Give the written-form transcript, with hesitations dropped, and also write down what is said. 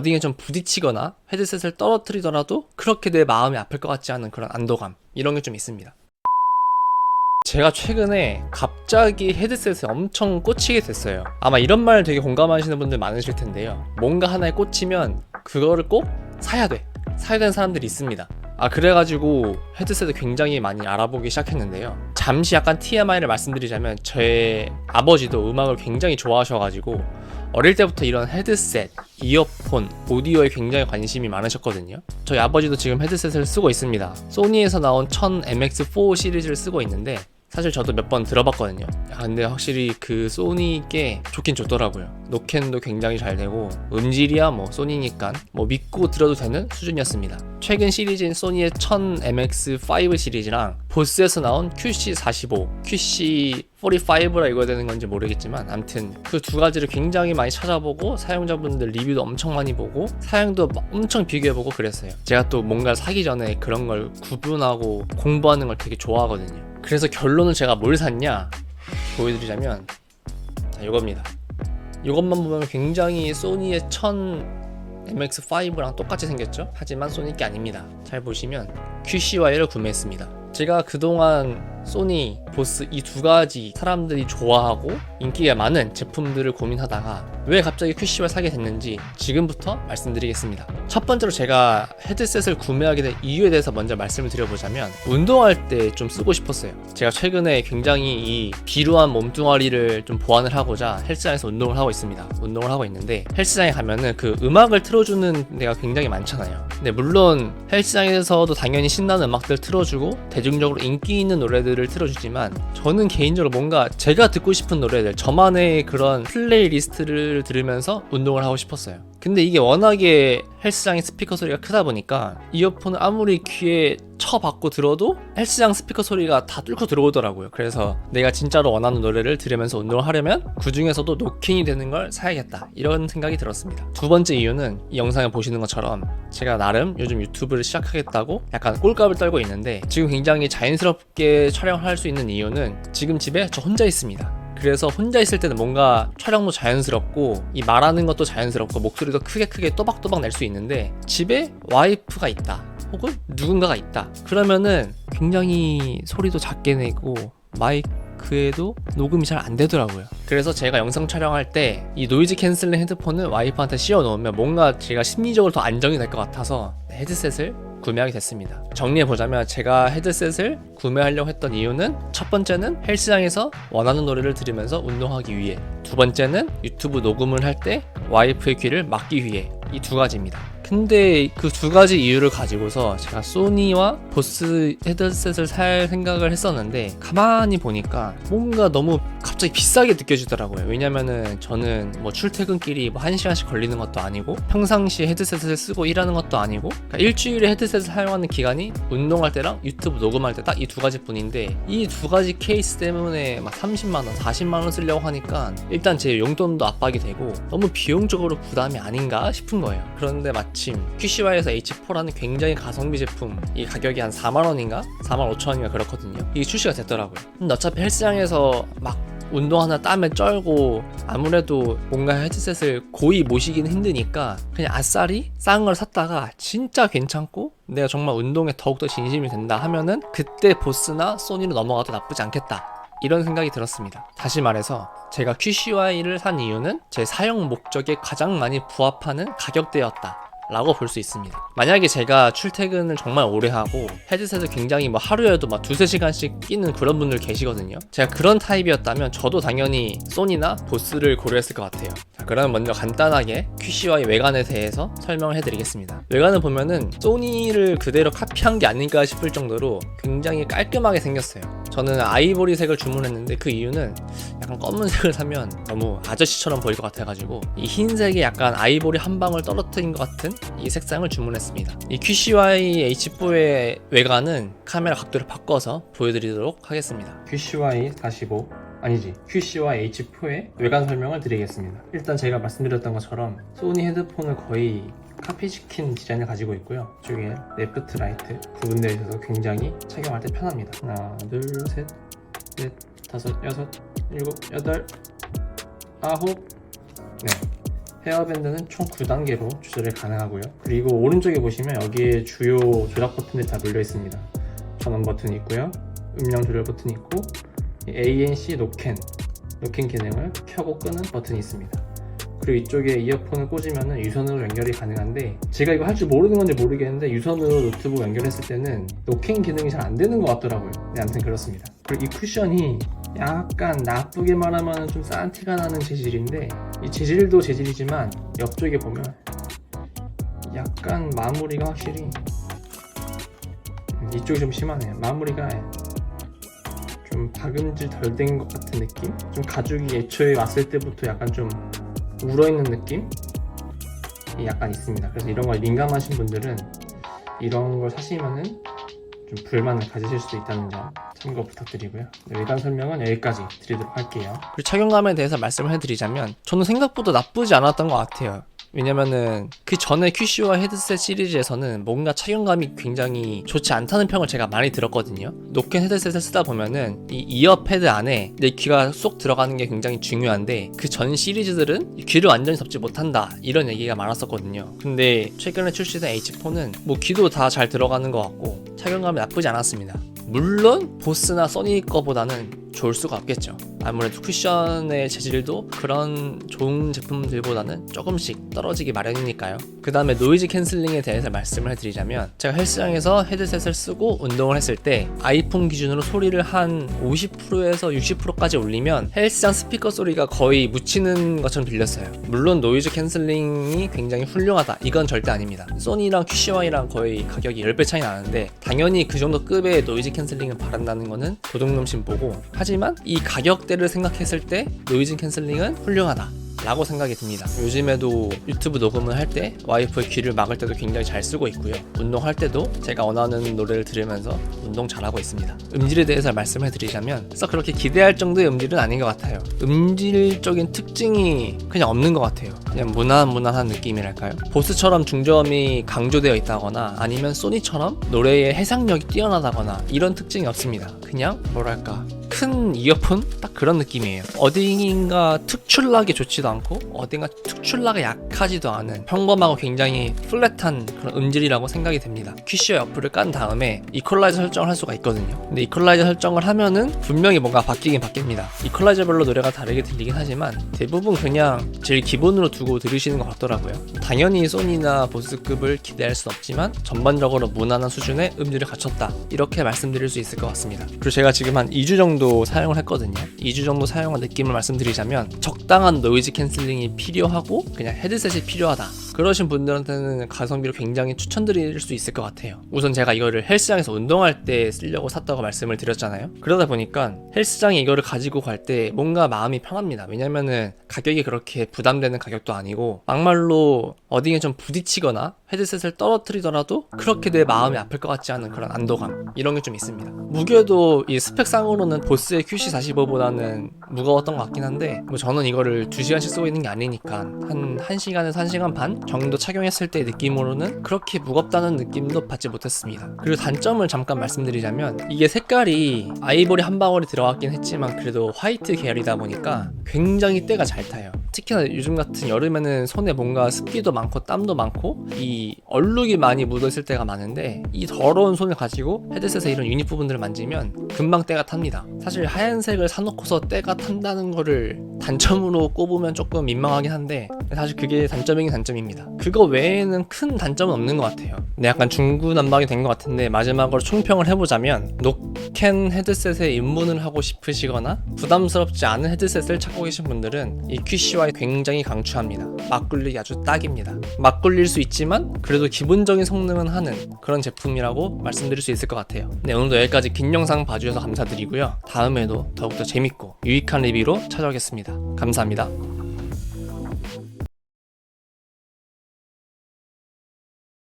어디에 좀 부딪히거나 헤드셋을 떨어뜨리더라도 그렇게 내 마음이 아플 것 같지 않은 그런 안도감, 이런 게 좀 있습니다. 제가 최근에 갑자기 헤드셋에 엄청 꽂히게 됐어요. 아마 이런 말 되게 공감하시는 분들 많으실 텐데요. 뭔가 하나에 꽂히면 그거를 꼭 사야 되는 사람들이 있습니다. 그래가지고 헤드셋을 굉장히 많이 알아보기 시작했는데요. 잠시 약간 TMI를 말씀드리자면 제 아버지도 음악을 굉장히 좋아하셔가지고 어릴 때부터 이런 헤드셋, 이어폰, 오디오에 굉장히 관심이 많으셨거든요. 저희 아버지도 지금 헤드셋을 쓰고 있습니다. 소니에서 나온 1000MX4 시리즈를 쓰고 있는데 사실 저도 몇 번 들어봤거든요. 근데 확실히 그 소니 게 좋긴 좋더라고요. 노캔도 굉장히 잘 되고 음질이야 뭐 소니니까 뭐 믿고 들어도 되는 수준이었습니다. 최근 시리즈인 소니의 1000MX5 시리즈랑 보스에서 나온 QC45, QC45라 읽어야 되는 건지 모르겠지만 아무튼 그 두 가지를 굉장히 많이 찾아보고 사용자분들 리뷰도 엄청 많이 보고 사양도 엄청 비교해보고 그랬어요. 제가 또 뭔가 사기 전에 그런 걸 구분하고 공부하는 걸 되게 좋아하거든요. 그래서 결론은 제가 뭘 샀냐 보여드리자면 이겁니다. 이것만 보면 굉장히 소니의 1000MX5랑 똑같이 생겼죠? 하지만 소니 게 아닙니다. 잘 보시면 QCY를 구매했습니다. 제가 그동안 소니, 보스 이 두 가지 사람들이 좋아하고 인기가 많은 제품들을 고민하다가 왜 갑자기 QCY 사게 됐는지 지금부터 말씀드리겠습니다. 첫 번째로 제가 헤드셋을 구매하게 된 이유에 대해서 먼저 말씀을 드려보자면 운동할 때 좀 쓰고 싶었어요. 제가 최근에 굉장히 이 비루한 몸뚱아리를 좀 보완을 하고자 헬스장에서 운동을 하고 있습니다. 운동을 하고 있는데 헬스장에 가면은 그 음악을 틀어주는 데가 굉장히 많잖아요. 근데 물론 헬스장에서도 당연히 신나는 음악들 틀어주고 대중적으로 인기 있는 노래들을 틀어주지만 저는 개인적으로 뭔가 제가 듣고 싶은 노래들, 저만의 그런 플레이리스트를 들으면서 운동을 하고 싶었어요. 근데 이게 워낙에 헬스장의 스피커 소리가 크다 보니까 이어폰을 아무리 귀에 쳐박고 들어도 헬스장 스피커 소리가 다 뚫고 들어오더라고요. 그래서 내가 진짜로 원하는 노래를 들으면서 운동을 하려면 그 중에서도 노킹이 되는 걸 사야겠다, 이런 생각이 들었습니다. 두 번째 이유는 이 영상을 보시는 것처럼 제가 나름 요즘 유튜브를 시작하겠다고 약간 꼴값을 떨고 있는데 지금 굉장히 자연스럽게 촬영을 할 수 있는 이유는 지금 집에 저 혼자 있습니다. 그래서 혼자 있을 때는 뭔가 촬영도 자연스럽고 이 말하는 것도 자연스럽고 목소리도 크게 또박또박 낼 수 있는데 집에 와이프가 있다 혹은 누군가가 있다 그러면은 굉장히 소리도 작게 내고 마이크에도 녹음이 잘 안 되더라고요. 그래서 제가 영상 촬영할 때 이 노이즈 캔슬링 헤드폰을 와이프한테 씌워 놓으면 뭔가 제가 심리적으로 더 안정이 될 것 같아서 헤드셋을 구매하게 됐습니다. 정리해보자면 제가 헤드셋을 구매하려고 했던 이유는 첫 번째는 헬스장에서 원하는 노래를 들으면서 운동하기 위해, 두 번째는 유튜브 녹음을 할 때 와이프의 귀를 막기 위해, 이 두 가지입니다. 근데 그 두 가지 이유를 가지고서 제가 소니와 보스 헤드셋을 살 생각을 했었는데 가만히 보니까 뭔가 너무 갑자기 비싸게 느껴지더라고요. 왜냐면은 저는 뭐 출퇴근길이 뭐 1시간씩 걸리는 것도 아니고 평상시에 헤드셋을 쓰고 일하는 것도 아니고 그러니까 일주일에 헤드셋을 사용하는 기간이 운동할 때랑 유튜브 녹음할 때 딱 이 두 가지 뿐인데 이 두 가지 케이스 때문에 막 30만원, 40만원 쓰려고 하니까 일단 제 용돈도 압박이 되고 너무 비용적으로 부담이 아닌가 싶은 거예요. 그런데 마침 QCY에서 H4라는 굉장히 가성비 제품, 이 가격이 한 4만원인가? 45,000원인가 그렇거든요. 이게 출시가 됐더라고요. 근데 어차피 헬스장에서 막 운동하나 땀에 쩔고 아무래도 뭔가 헤드셋을 고이 모시기는 힘드니까 그냥 아싸리 싼 걸 샀다가 진짜 괜찮고 내가 정말 운동에 더욱더 진심이 된다 하면은 그때 보스나 소니로 넘어가도 나쁘지 않겠다, 이런 생각이 들었습니다. 다시 말해서 제가 QCY를 산 이유는 제 사용 목적에 가장 많이 부합하는 가격대였다 라고 볼 수 있습니다. 만약에 제가 출퇴근을 정말 오래 하고 헤드셋을 굉장히 뭐 하루에도 막 2-3시간씩 끼는 그런 분들 계시거든요. 제가 그런 타입이었다면 저도 당연히 소니나 보스를 고려했을 것 같아요. 자, 그러면 먼저 간단하게 QCY 외관에 대해서 설명을 해드리겠습니다. 외관을 보면은 소니를 그대로 카피한 게 아닐까 싶을 정도로 굉장히 깔끔하게 생겼어요. 저는 아이보리색을 주문했는데 그 이유는 약간 검은색을 사면 너무 아저씨처럼 보일 것 같아가지고 이 흰색에 약간 아이보리 한 방울 떨어뜨린 것 같은 이 색상을 주문했습니다. 이 QCY H4의 외관은 카메라 각도를 바꿔서 보여드리도록 하겠습니다. QCY 45 아니지 QCY H4의 외관 설명을 드리겠습니다. 일단 제가 말씀드렸던 것처럼 소니 헤드폰을 거의 카피시킨 디자인을 가지고 있고요. 이쪽에 레프트 라이트 구분되어 있어서 굉장히 착용할 때 편합니다. 하나 둘 셋 넷 다섯 여섯 일곱 여덟 아홉 네 헤어밴드는 총 9단계로 조절이 가능하고요. 그리고 오른쪽에 보시면 여기에 주요 조작 버튼들이 다 눌려 있습니다. 전원 버튼이 있고요, 음량 조절 버튼이 있고, ANC 노캔 기능을 켜고 끄는 버튼이 있습니다. 그리고 이쪽에 이어폰을 꽂으면 유선으로 연결이 가능한데, 제가 이거 할 줄 모르는 건지 모르겠는데 유선으로 노트북 연결했을 때는 노캔 기능이 잘 안 되는 것 같더라고요. 네, 아무튼 그렇습니다. 그리고 이 쿠션이 약간 나쁘게 말하면 좀 싼 티가 나는 재질인데, 이 재질도 재질이지만 옆쪽에 보면 약간 마무리가 확실히 이쪽이 좀 심하네요. 마무리가 좀 박음질 덜 된 것 같은 느낌? 좀 가죽이 애초에 왔을 때부터 약간 좀 울어있는 느낌이 약간 있습니다. 그래서 이런 거에 민감하신 분들은 이런 걸 사시면은 좀 불만을 가지실 수도 있다는 점 참고 부탁드리고요. 일단 설명은 여기까지 드리도록 할게요. 그리고 착용감에 대해서 말씀을 해드리자면 저는 생각보다 나쁘지 않았던 것 같아요. 왜냐면은 그 전에 QC와 헤드셋 시리즈에서는 뭔가 착용감이 굉장히 좋지 않다는 평을 제가 많이 들었거든요. 노캔 헤드셋을 쓰다 보면은 이 이어패드 안에 내 귀가 쏙 들어가는 게 굉장히 중요한데, 그 전 시리즈들은 귀를 완전히 덮지 못한다 이런 얘기가 많았었거든요. 근데 최근에 출시된 H4는 뭐 귀도 다 잘 들어가는 것 같고 착용감이 나쁘지 않았습니다. 물론 보스나 소니 거보다는 좋을 수가 없겠죠. 아무래도 쿠션의 재질도 그런 좋은 제품들보다는 조금씩 떨어지기 마련이니까요. 그 다음에 노이즈 캔슬링에 대해서 말씀을 해드리자면, 제가 헬스장에서 헤드셋을 쓰고 운동을 했을 때 아이폰 기준으로 소리를 한 50%에서 60%까지 올리면 헬스장 스피커 소리가 거의 묻히는 것처럼 들렸어요. 물론 노이즈 캔슬링이 굉장히 훌륭하다 이건 절대 아닙니다. 소니랑 QCY랑 거의 가격이 10배 차이 나는데 당연히 그 정도 급의 노이즈 캔슬링을 바란다는 거는 도둑놈심 보고, 하지만 이 가격대를 생각했을 때 노이즈 캔슬링은 훌륭하다 라고 생각이 듭니다. 요즘에도 유튜브 녹음을 할 때 와이프의 귀를 막을 때도 굉장히 잘 쓰고 있고요. 운동할 때도 제가 원하는 노래를 들으면서 운동 잘하고 있습니다. 음질에 대해서 말씀해 드리자면 썩 그렇게 기대할 정도의 음질은 아닌 것 같아요. 음질적인 특징이 그냥 없는 것 같아요. 그냥 무난한 느낌이랄까요? 보스처럼 중저음이 강조되어 있다거나 아니면 소니처럼 노래의 해상력이 뛰어나다거나 이런 특징이 없습니다. 그냥 뭐랄까 큰 이어폰? 딱 그런 느낌이에요. 어딘가 특출나게 좋지도 않고 어딘가 특출나게 약하지도 않은 평범하고 굉장히 플랫한 그런 음질이라고 생각이 됩니다. QC와 어플을 깐 다음에 이퀄라이저 설정을 할 수가 있거든요. 근데 이퀄라이저 설정을 하면은 분명히 뭔가 바뀌긴 바뀝니다. 이퀄라이저별로 노래가 다르게 들리긴 하지만 대부분 그냥 제일 기본으로 두고 들으시는 것 같더라고요. 당연히 소니나 보스급을 기대할 순 없지만 전반적으로 무난한 수준의 음질을 갖췄다 이렇게 말씀드릴 수 있을 것 같습니다. 그리고 제가 지금 한 2주 정도 사용을 했거든요. 2주 정도 사용한 느낌을 말씀드리자면 적당한 노이즈 캔슬링이 필요하고 그냥 헤드셋이 필요하다 그러신 분들한테는 가성비로 굉장히 추천드릴 수 있을 것 같아요. 우선 제가 이거를 헬스장에서 운동할 때 쓰려고 샀다고 말씀을 드렸잖아요. 그러다 보니까 헬스장에 이거를 가지고 갈 때 뭔가 마음이 편합니다. 왜냐면은 가격이 그렇게 부담되는 가격도 아니고 막말로 어디에 좀 부딪히거나 헤드셋을 떨어뜨리더라도 그렇게 내 마음이 아플 것 같지 않은 그런 안도감 이런 게 좀 있습니다. 무게도 이 스펙상으로는 보스의 QC45보다는 무거웠던 것 같긴 한데 뭐 저는 이거를 2시간씩 쓰고 있는 게 아니니까 한 1시간에서 1시간 반 정도 착용했을 때 느낌으로는 그렇게 무겁다는 느낌도 받지 못했습니다. 그리고 단점을 잠깐 말씀드리자면 이게 색깔이 아이보리 한 방울이 들어갔긴 했지만 그래도 화이트 계열이다 보니까 굉장히 때가 잘 타요. 특히나 요즘 같은 여름에는 손에 뭔가 습기도 많고 땀도 많고 이 얼룩이 많이 묻어있을 때가 많은데 이 더러운 손을 가지고 헤드셋의 이런 유닛 부분들을 만지면 금방 때가 탑니다. 사실 하얀색을 사놓고서 때가 탄다는 거를 단점으로 꼽으면 조금 민망하긴 한데 사실 그게 단점이긴 단점입니다. 그거 외에는 큰 단점은 없는 것 같아요. 근데 약간 중구난방이 된 것 같은데 마지막으로 총평을 해보자면 노캔 헤드셋에 입문을 하고 싶으시거나 부담스럽지 않은 헤드셋을 찾고 계신 분들은 이 QCY 굉장히 강추합니다. 막 굴리기 아주 딱입니다. 막 굴릴 수 있지만 그래도 기본적인 성능은 하는 그런 제품이라고 말씀드릴 수 있을 것 같아요. 네, 오늘도 여기까지 긴 영상 봐주셔서 감사드리고요. 다음에도 더욱더 재밌고 유익한 리뷰로 찾아오겠습니다. 감사합니다.